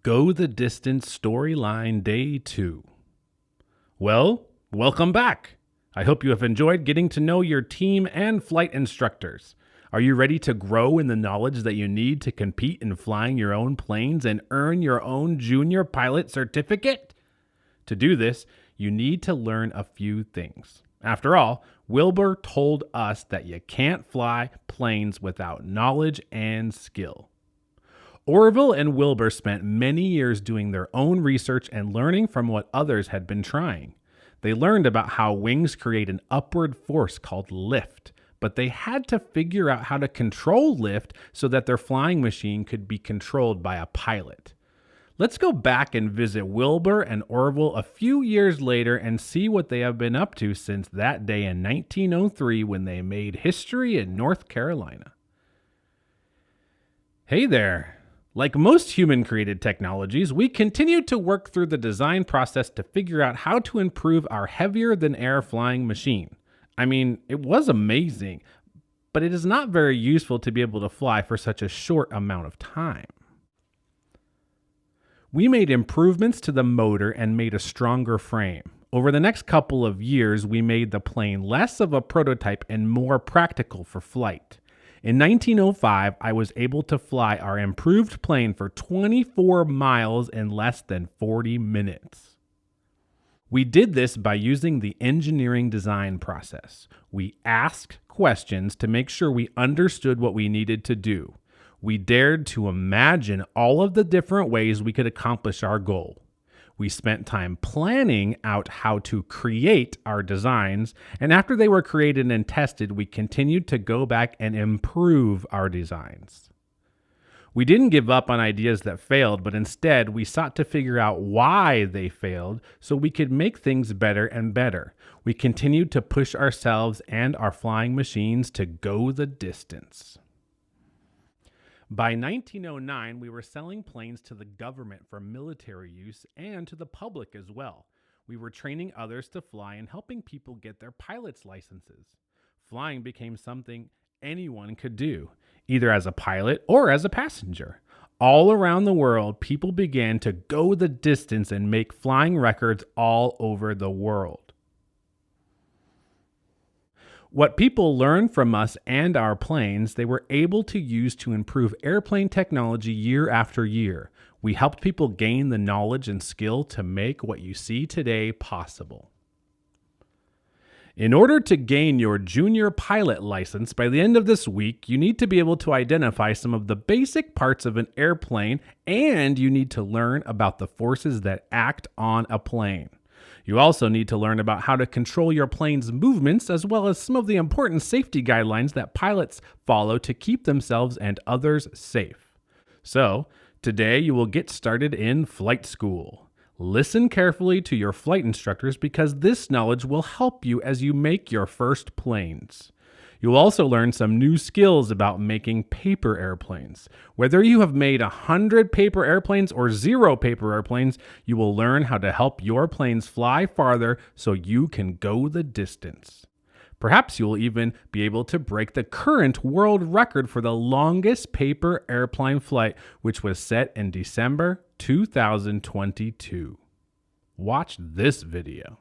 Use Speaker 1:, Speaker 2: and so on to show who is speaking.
Speaker 1: Go the Distance Storyline Day 2. Well, welcome back. I hope you have enjoyed getting to know your team and flight instructors. Are you ready to grow in the knowledge that you need to compete in flying your own planes and earn your own junior pilot certificate? To do this, you need to learn a few things. After all, Wilbur told us that you can't fly planes without knowledge and skill. Orville and Wilbur spent many years doing their own research and learning from what others had been trying. They learned about how wings create an upward force called lift, but they had to figure out how to control lift so that their flying machine could be controlled by a pilot. Let's go back and visit Wilbur and Orville a few years later and see what they have been up to since that day in 1903 when they made history in North Carolina. Hey there! Like most human-created technologies, we continue to work through the design process to figure out how to improve our heavier-than-air flying machine. I mean, it was amazing, but it is not very useful to be able to fly for such a short amount of time. We made improvements to the motor and made a stronger frame. Over the next couple of years, we made the plane less of a prototype and more practical for flight. In 1905, I was able to fly our improved plane for 24 miles in less than 40 minutes. We did this by using the engineering design process. We asked questions to make sure we understood what we needed to do. We dared to imagine all of the different ways we could accomplish our goal. We spent time planning out how to create our designs, and after they were created and tested, we continued to go back and improve our designs. We didn't give up on ideas that failed, but instead we sought to figure out why they failed so we could make things better and better. We continued to push ourselves and our flying machines to go the distance. By 1909, we were selling planes to the government for military use and to the public as well. We were training others to fly and helping people get their pilot's licenses. Flying became something anyone could do, either as a pilot or as a passenger. All around the world, people began to go the distance and make flying records all over the world. What people learned from us and our planes, they were able to use to improve airplane technology year after year. We helped people gain the knowledge and skill to make what you see today possible. In order to gain your junior pilot license by the end of this week, you need to be able to identify some of the basic parts of an airplane, and you need to learn about the forces that act on a plane. You also need to learn about how to control your plane's movements, as well as some of the important safety guidelines that pilots follow to keep themselves and others safe. So, today you will get started in flight school. Listen carefully to your flight instructors because this knowledge will help you as you make your first planes. You'll also learn some new skills about making paper airplanes. Whether you have made 100 paper airplanes or 0 paper airplanes, you will learn how to help your planes fly farther so you can go the distance. Perhaps you'll even be able to break the current world record for the longest paper airplane flight, which was set in December 2022. Watch this video.